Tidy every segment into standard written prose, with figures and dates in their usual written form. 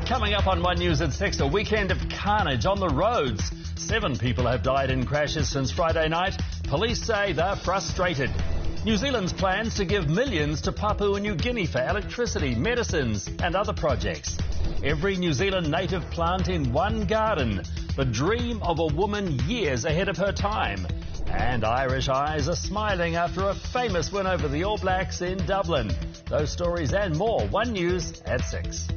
Coming up on One News at 6, a weekend of carnage on the roads. 7 people have died in crashes since Friday night. Police say they're frustrated. New Zealand's plans to give millions to Papua New Guinea for electricity, medicines and other projects. Every New Zealand native plant in one garden. The dream of a woman years ahead of her time. And Irish eyes are smiling after a famous win over the All Blacks in Dublin. Those stories and more. One News at 6.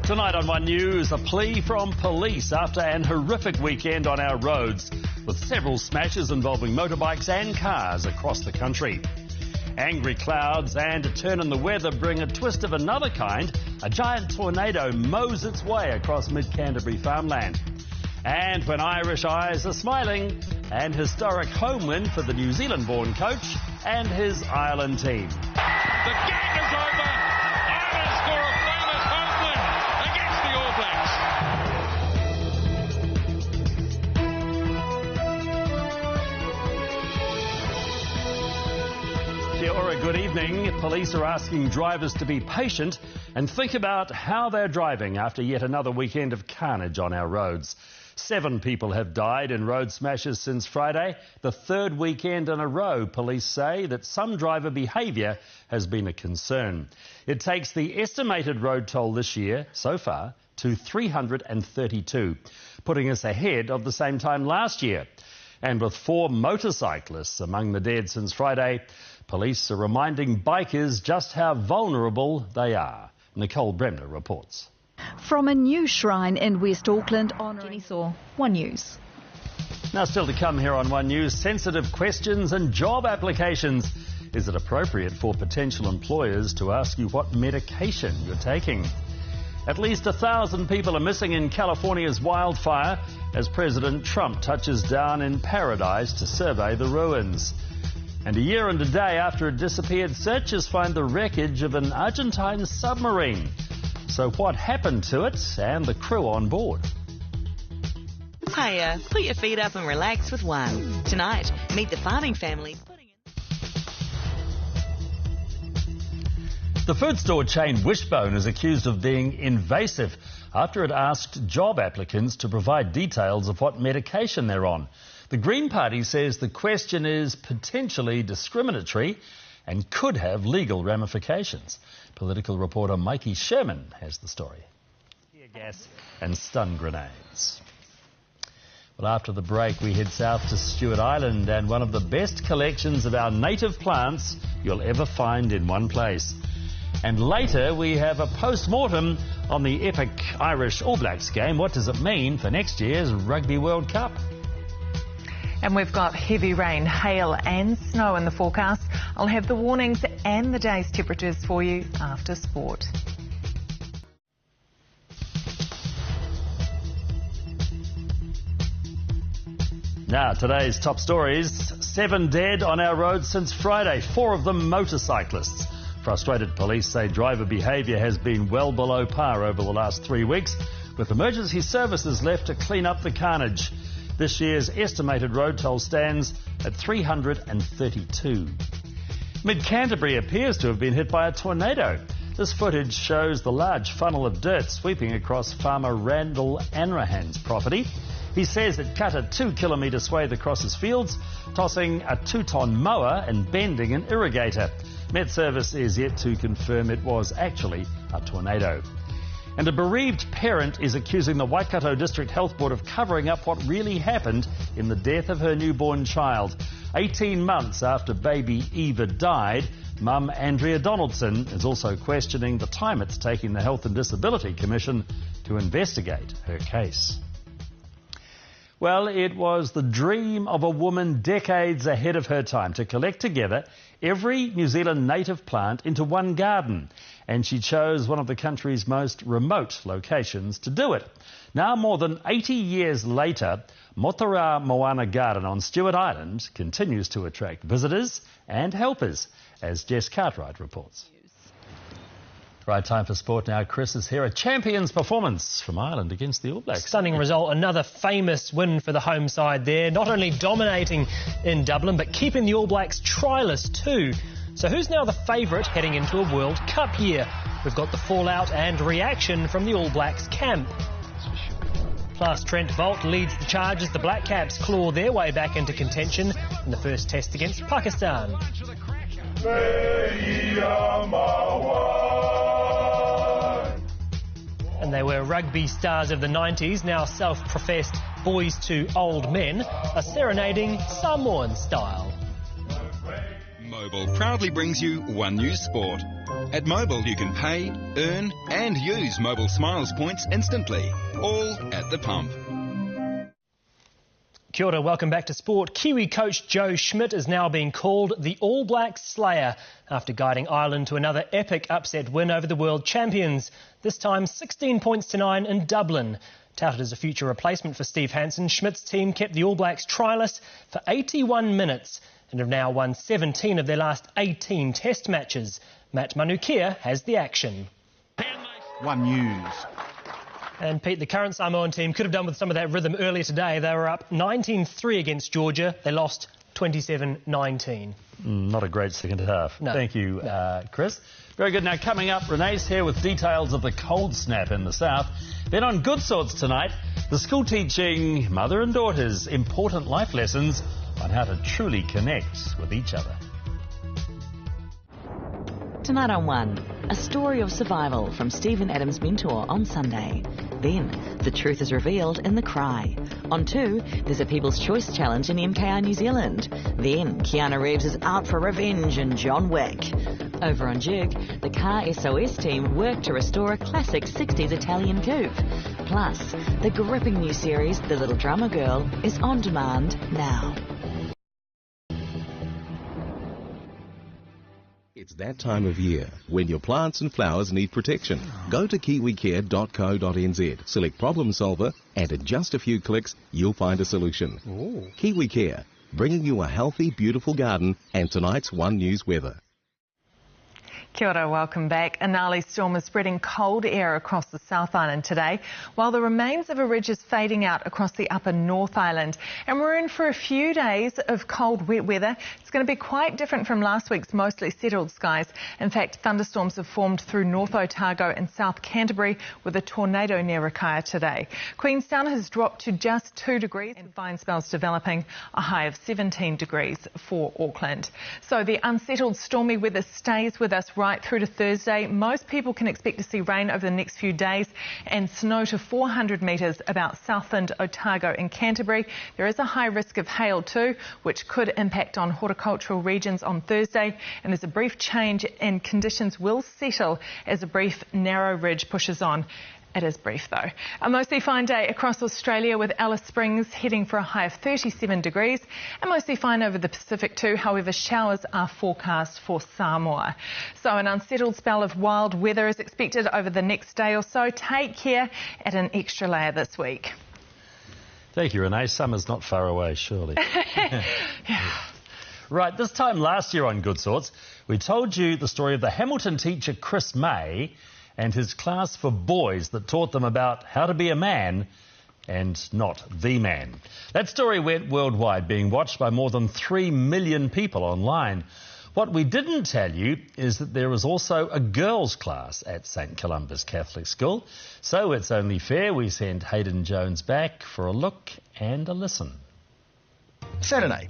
Tonight on One News, a plea from police after an horrific weekend on our roads, with several smashes involving motorbikes and cars across the country. Angry clouds and a turn in the weather bring a twist of another kind. A giant tornado mows its way across mid-Canterbury farmland. And when Irish eyes are smiling, an historic home win for the New Zealand-born coach and his Ireland team. The game is over. Ireland score a famous home win against the All Blacks. Kia ora, good evening. Police are asking drivers to be patient and think about how they're driving after yet another weekend of carnage on our roads. 7 people have died in road smashes since Friday, the third weekend in a row. Police say that some driver behaviour has been a concern. It takes the estimated road toll this year, so far, to 332, putting us ahead of the same time last year. And with 4 motorcyclists among the dead since Friday, police are reminding bikers just how vulnerable they are. Nicole Bremner reports. From a new shrine in West Auckland, Jenny Saw, One News. Now, still to come here on One News, sensitive questions and job applications. Is it appropriate for potential employers to ask you what medication you're taking? At least 1,000 people are missing in California's wildfire as President Trump touches down in paradise to survey the ruins. And a year and a day after it disappeared, searchers find the wreckage of an Argentine submarine. So what happened to it and the crew on board? Hiya, put your feet up and relax with One. Tonight, meet the farming family. The food store chain Wishbone is accused of being invasive after it asked job applicants to provide details of what medication they're on. The Green Party says the question is potentially discriminatory and could have legal ramifications. Political reporter Mikey Sherman has the story. Tear gas and stun grenades. Well, after the break, we head south to Stewart Island and one of the best collections of our native plants you'll ever find in one place. And later, we have a post-mortem on the epic Irish All Blacks game. What does it mean for next year's Rugby World Cup? And we've got heavy rain, hail and snow in the forecast. I'll have the warnings and the day's temperatures for you after sport. Now, today's top stories. 7 dead on our roads since Friday, 4 of them motorcyclists. Frustrated police say driver behaviour has been well below par over the last 3 weeks, with emergency services left to clean up the carnage. This year's estimated road toll stands at 332. Mid-Canterbury appears to have been hit by a tornado. This footage shows the large funnel of dirt sweeping across farmer Randall Anrahan's property. He says it cut a 2-kilometre swathe across his fields, tossing a 2-tonne mower and bending an irrigator. Met Service is yet to confirm it was actually a tornado. And a bereaved parent is accusing the Waikato District Health Board of covering up what really happened in the death of her newborn child. 18 months after baby Eva died, mum Andrea Donaldson is also questioning the time it's taking the Health and Disability Commission to investigate her case. Well, it was the dream of a woman decades ahead of her time to collect together every New Zealand native plant into one garden. And she chose one of the country's most remote locations to do it. Now, more than 80 years later, Motara Moana Garden on Stewart Island continues to attract visitors and helpers, as Jess Cartwright reports. Right, time for sport now. Chris is here. A champion's performance from Ireland against the All Blacks. Stunning result. Another famous win for the home side there. Not only dominating in Dublin, but keeping the All Blacks tryless too. So who's now the favourite heading into a World Cup year? we've got the fallout and reaction from the All Blacks camp. Plus, Trent Boult leads the charge as the Black Caps claw their way back into contention in the first test against Pakistan. And they were rugby stars of the 90s, now self-professed boys to old men, are serenading Samoan style. Mobil proudly brings you One News Sport. At Mobil you can pay, earn and use Mobil Smiles points instantly, all at the pump. Kia ora, welcome back to sport. Kiwi coach Joe Schmidt is now being called the All Blacks Slayer after guiding Ireland to another epic upset win over the world champions, this time 16 points to 9 in Dublin. Touted as a future replacement for Steve Hansen, Schmidt's team kept the All Blacks trialless for 81 minutes and have now won 17 of their last 18 test matches. Matt Manukia has the action. One News. And Pete, the current Samoan team could have done with some of that rhythm earlier today. They were up 19-3 against Georgia. They lost 27-19. Not a great second half. No. Thank you, Chris. Very good. Now, coming up, Renee's here with details of the cold snap in the south. Then on Good Sorts tonight, the school teaching mother and daughters important life lessons on how to truly connect with each other. Tonight on One, a story of survival from Stephen Adams' mentor on Sunday. Then, the truth is revealed in The Cry. On 2, there's a People's Choice Challenge in MKR New Zealand. Then, Keanu Reeves is out for revenge in John Wick. Over on Jig, the Car SOS team work to restore a classic 60s Italian coupe. Plus, the gripping new series, The Little Drummer Girl, is on demand now. It's that time of year when your plants and flowers need protection. Go to kiwicare.co.nz, select Problem Solver, and in just a few clicks, you'll find a solution. Ooh. KiwiCare, bringing you a healthy, beautiful garden and tonight's One News weather. Kia ora, welcome back. A gnarly storm is spreading cold air across the South Island today, while the remains of a ridge is fading out across the upper North Island. And we're in for a few days of cold, wet weather. It's going to be quite different from last week's mostly settled skies. In fact, thunderstorms have formed through North Otago and South Canterbury with a tornado near Rakaia today. Queenstown has dropped to just 2 degrees and fine spells developing, a high of 17 degrees for Auckland. So the unsettled stormy weather stays with us right through to Thursday. Most people can expect to see rain over the next few days and snow to 400 metres about Southland, Otago and Canterbury. There is a high risk of hail too, which could impact on horticultural regions on Thursday, and there's a brief change and conditions will settle as a brief narrow ridge pushes on. It is brief though. A mostly fine day across Australia with Alice Springs heading for a high of 37 degrees and mostly fine over the Pacific too. However, showers are forecast for Samoa. So an unsettled spell of wild weather is expected over the next day or so. Take care, add an extra layer this week. Thank you, Renee. Summer's not far away, surely. Yeah. Right, this time last year on Good Sorts, we told you the story of the Hamilton teacher Chris May and his class for boys that taught them about how to be a man and not the man. That story went worldwide, being watched by more than 3 million people online. What we didn't tell you is that there was also a girls' class at St Columba's Catholic School. So it's only fair we send Hayden Jones back for a look and a listen. Saturday.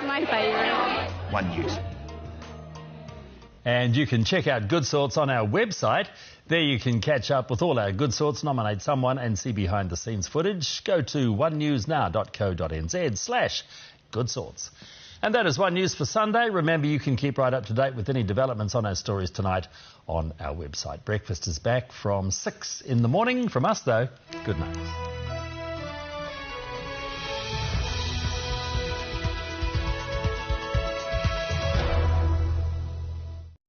My favourite. One News. And you can check out Good Sorts on our website. There you can catch up with all our Good Sorts, nominate someone and see behind-the-scenes footage. Go to onenewsnow.co.nz/Good Sorts. And that is One News for Sunday. Remember, you can keep right up to date with any developments on our stories tonight on our website. Breakfast is back from 6 in the morning. From us, though, good night.